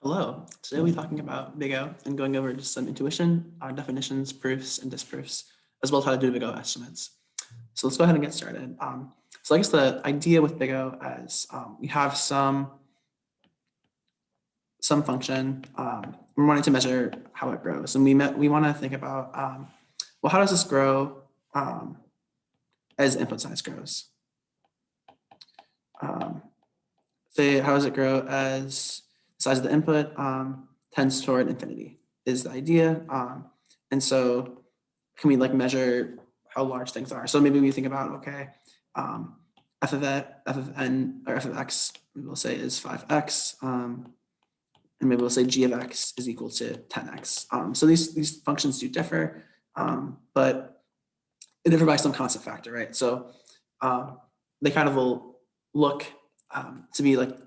Hello, today we'll be talking about Big O and going over just some intuition, definitions, proofs, and disproofs, as well as how to do Big O estimates. So let's go ahead and get started. So I guess the idea with Big O is we have some function, we're wanting to measure how it grows, and we want to think about, well, how does this grow as input size grows? Say, how does it grow as the size of the input tends toward infinity is the idea. And so can we like measure how large things are? So maybe we think about, okay, f of n or f of x, we'll say is 5x. And maybe we'll say g of x is equal to 10x. So these functions do differ, but they differ by some constant factor, right? So they kind of will look to be like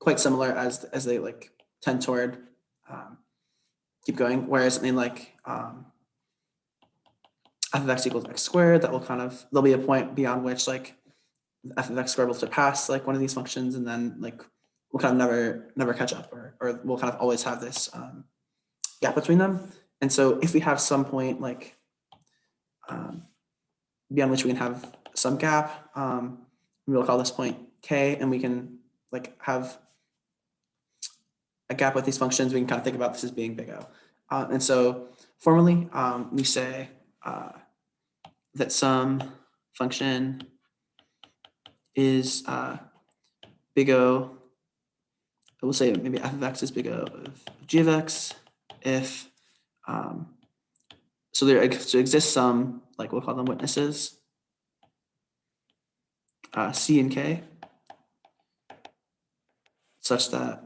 quite similar as they like tend toward keep going. Whereas something like f of x equals x squared, that will kind of, there'll be a point beyond which like f of x squared will surpass like one of these functions, and then like we'll kind of never catch up, or we'll kind of always have this gap between them. And so if we have some point like beyond which we can have some gap, we'll call this point k, and we can like have a gap with these functions. We can kind of think about this as being Big O. And so formally, we say that some function is Big O. We'll say maybe f of x is Big O of g of x if so there exists some, like we'll call them witnesses, c and k, such that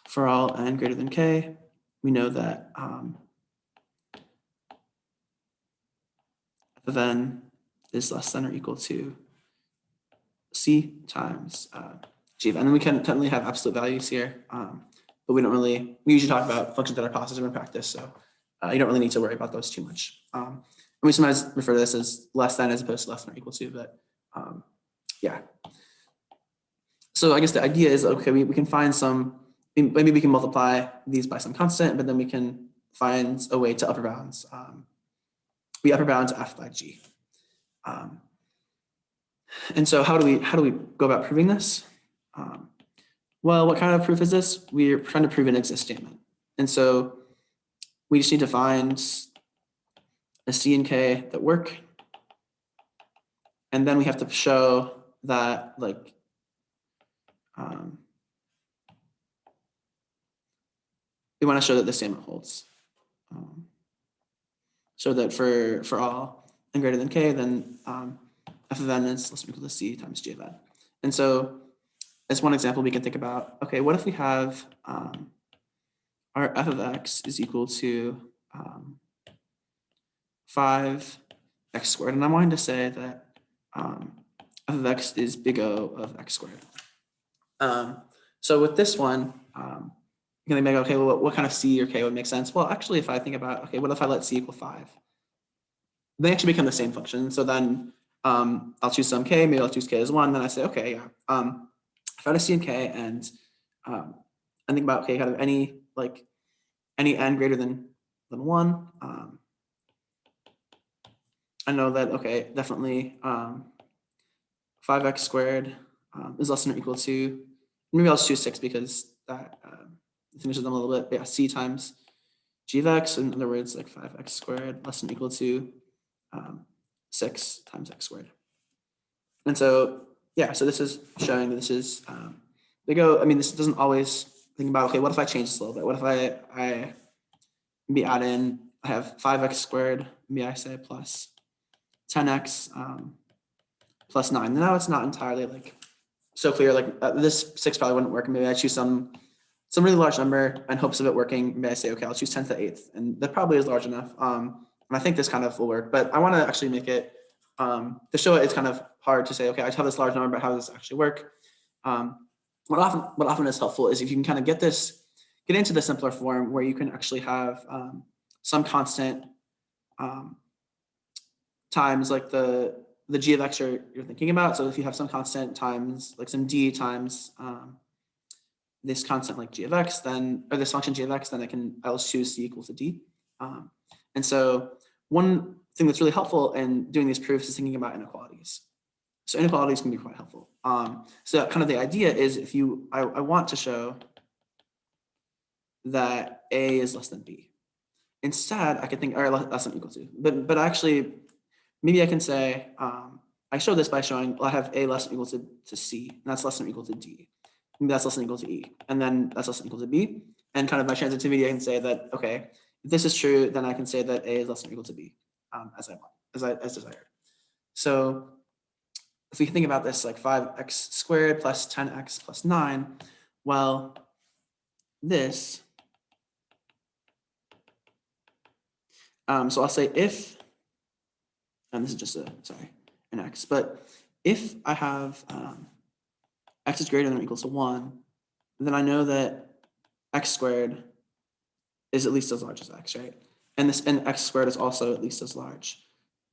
for all n greater than k, we know that f of n is less than or equal to c times g of n. And we can technically have absolute values here, but we usually talk about functions that are positive in practice, so you don't really need to worry about those too much. And we sometimes refer to this as less than as opposed to less than or equal to, but yeah. So I guess the idea is, okay, we can find some, maybe we can multiply these by some constant, but then we can find a way to upper bounds. We upper bound f by g. And so how do we go about proving this? Well, what kind of proof is this? We're trying to prove an exist statement. And so we just need to find a c and k that work. And then we have to show that like we want to show that the statement holds. So that for all n greater than k, then f of n is less than or equal to c times g of n. And so as one example, we can think about, okay, what if we have our f of x is equal to 5x squared, and I'm wanting to say that f of x is Big O of x squared. So with this one, you're gonna make, okay, well, what kind of c or k would make sense? Well, actually, if I think about, okay, what if I let c equal 5? They actually become the same function. So then I'll choose some k, maybe I'll choose k as 1, then I say, okay, yeah. If I had a c and k, and I think about, okay, kind of any n greater than 1, I know that, okay, definitely 5x squared is less than or equal to, maybe I'll just choose 6 because that finishes them a little bit. But yeah, c times g of x, in other words, like 5x squared less than or equal to 6 times x squared. And so, yeah, so this is showing that this is Big O. I mean, this doesn't always think about, okay, what if I change this a little bit? What if I maybe add in, I have 5x squared, maybe I say plus 10x plus 9. Now it's not entirely like so clear, like this 6 probably wouldn't work. Maybe I choose some really large number in hopes of it working. Maybe I say, okay, I'll choose 10 to the 8th, and that probably is large enough. And I think this kind of will work, but I want to actually make it, to show it, it's kind of hard to say, okay, I have this large number, but how does this actually work? What often is helpful is if you can kind of get into the simpler form where you can actually have some constant times like the g of x you're thinking about. So if you have some constant times like some d times this constant like g of x, then, or this function g of x, then I'll choose c equal to d. And so one thing that's really helpful in doing these proofs is thinking about inequalities. So inequalities can be quite helpful. So kind of the idea is if I want to show that a is less than b. Instead, I could think, or less than or equal to, but actually, maybe I can say, I show this by showing, well, I have a less than or equal to c, and that's less than or equal to d. Maybe that's less than or equal to e, and then that's less than or equal to b. And kind of by transitivity, I can say that, okay, if this is true, then I can say that a is less than or equal to b, as I want, as desired. So if we think about this, like 5x squared plus 10x plus 9, well, this, so I'll say if, and this is just an x, but if I have x is greater than or equal to 1, then I know that x squared is at least as large as x, right? And x squared is also at least as large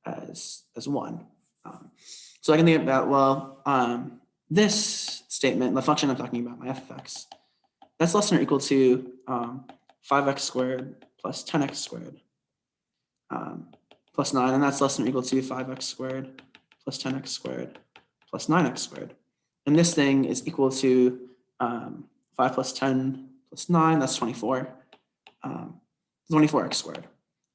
as 1. So I can think about, well, this statement, the function I'm talking about, my f of x, that's less than or equal to 5x squared plus 10x squared plus 9, and that's less than or equal to 5x squared plus 10x squared plus 9x squared. And this thing is equal to 5 plus 10 plus 9, that's 24, 24x squared.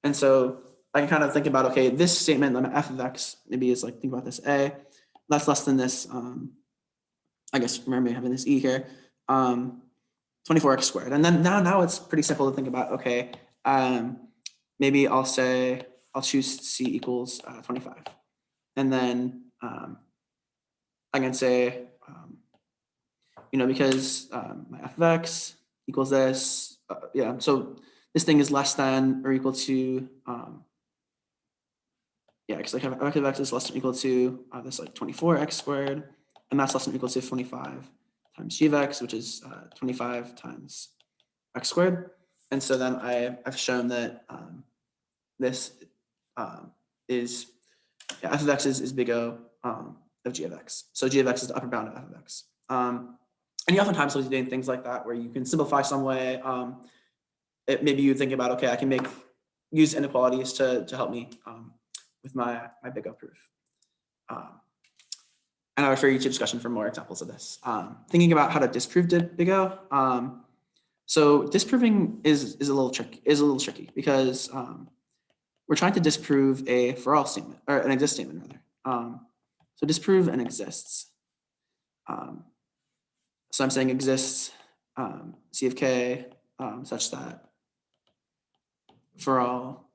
And so I can kind of think about, okay, this statement, limit f of x, maybe is like, think about this a, that's less than this, I guess, remember having this e here, 24x squared. And then now it's pretty simple to think about, okay, maybe I'll choose c equals 25. And then I can say, because my f of x equals this, yeah, so this thing is less than or equal to, yeah, because like f of x is less than or equal to this like 24x squared, and that's less than or equal to 25 times g of x, which is 25 times x squared. And so then I've shown that this is, yeah, f of x is big O of g of x. So g of x is the upper bound of f of x. And you oftentimes will be doing things like that where you can simplify some way. Maybe you think about, okay, I can use inequalities to help me with my big O proof. And I refer you to discussion for more examples of this. Thinking about how to disprove big O. So disproving is a little tricky because we're trying to disprove a for all statement, or an exist statement rather. So disprove an exists. So I'm saying exists C of k such that for all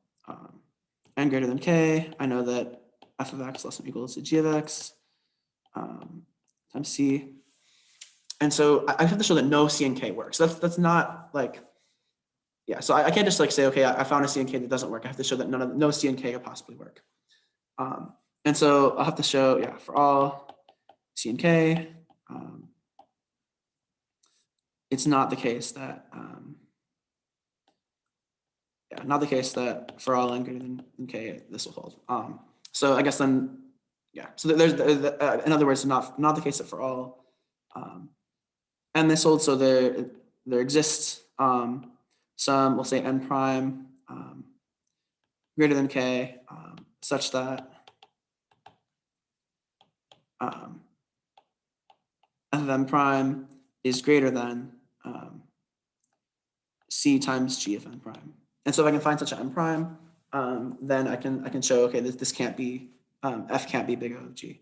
n greater than k, I know that f of x less than or equal to g of x times c. And so I have to show that no c and k works. That's not like, yeah, so I can't just like say, okay, I found a c and k that doesn't work. I have to show that no c and k could possibly work. And so I'll have to show, yeah, for all c and k, it's not the case that, not the case that for all n greater than k, this will hold. So I guess then, yeah, so there's, in other words, not the case that for all n this holds, so there exists some, we'll say n prime greater than k such that f of n prime is greater than c times g of n prime. And so if I can find such an n prime, then I can show, okay, this can't be, f can't be big O of g.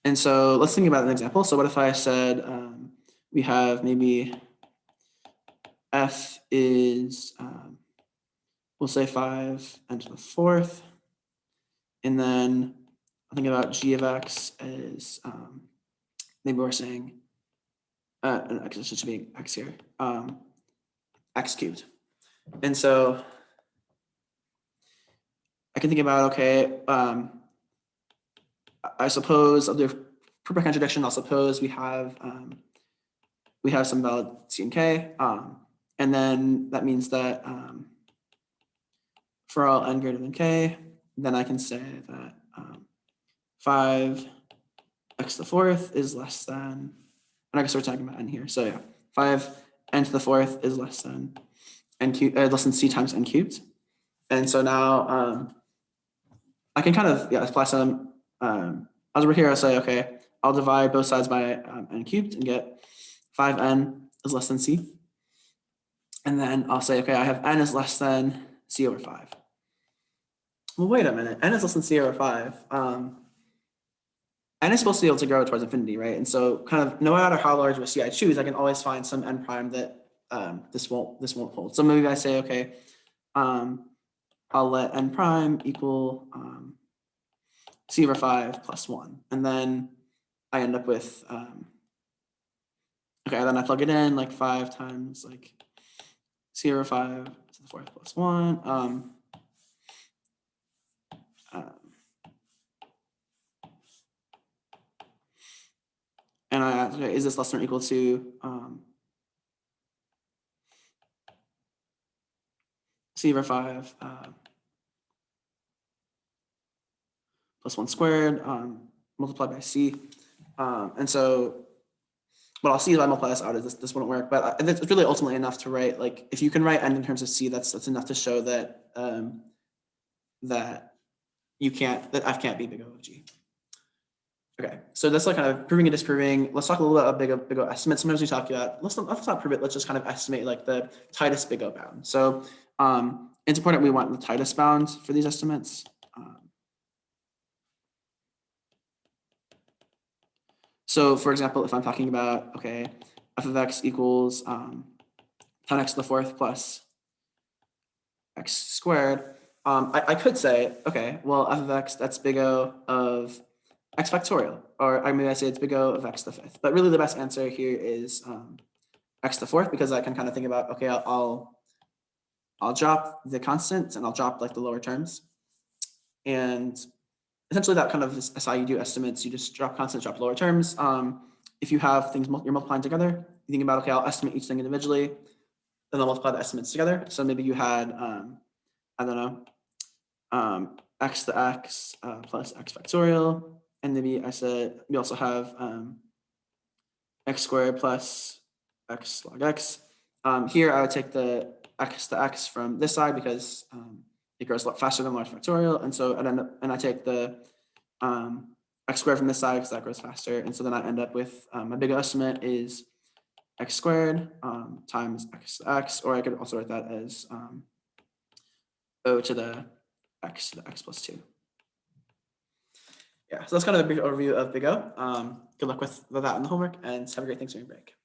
And so let's think about an example. So what if I said we have maybe f is, we'll say 5n to the 4th, and then I think about g of x is, maybe we're saying, it should be x here, x cubed. And so I can think about, okay, I suppose I'll do per contradiction. I'll suppose we have some valid c and k, and then that means that for all n greater than k, then I can say that 5x to the 4th is less than and I guess we're talking about n here. So yeah, 5n to the fourth is less than n cubed, less than c times n cubed. And so now I can kind of apply some algebra here. I'll say, okay, I'll divide both sides by n cubed and get 5n is less than c. And then I'll say, okay, I have n is less than c over 5. Well, wait a minute, n is less than c over 5. N is supposed to be able to grow towards infinity, right? And so kind of no matter how large of a c I choose, I can always find some n prime that this won't hold. So maybe I say, okay, I'll let n prime equal c over 5 plus 1. And then I end up with, okay, then I plug it in like 5 times like c over 5 to the fourth plus 1. And I ask, okay, is this less than or equal to c over 5 plus 1 squared multiplied by c. And so what I'll see if I multiply this out is this wouldn't work, but it's really ultimately enough to write, like, if you can write n in terms of c, that's enough to show that that f can't be big O of g. Okay, so that's like kind of proving and disproving. Let's talk a little bit about big O estimates. Sometimes we talk about, let's not prove it, let's just kind of estimate like the tightest big O bound. So it's important we want the tightest bound for these estimates. So for example, if I'm talking about, okay, f of x equals 10x to the fourth plus x squared, I could say, okay, well, f of x, that's big O of x factorial, or I mean, I say it's big O of x to the fifth. But really the best answer here is x to the fourth, because I can kind of think about, okay, I'll drop the constants and I'll drop like the lower terms. And essentially that kind of is how you do estimates. You just drop constants, drop lower terms. If you have things you're multiplying together, you think about, okay, I'll estimate each thing individually, then I'll multiply the estimates together. So maybe you had, I don't know, x to x plus x factorial. And maybe I said, we also have x squared plus x log x. Here I would take the x to x from this side because it grows a lot faster than large factorial. And so I take the x squared from this side because that grows faster. And so then I end up with my big O estimate is x squared times x to x, or I could also write that as O to the x plus 2. Yeah, so that's kind of a brief overview of big O. Good luck with that in the homework, and have a great Thanksgiving break.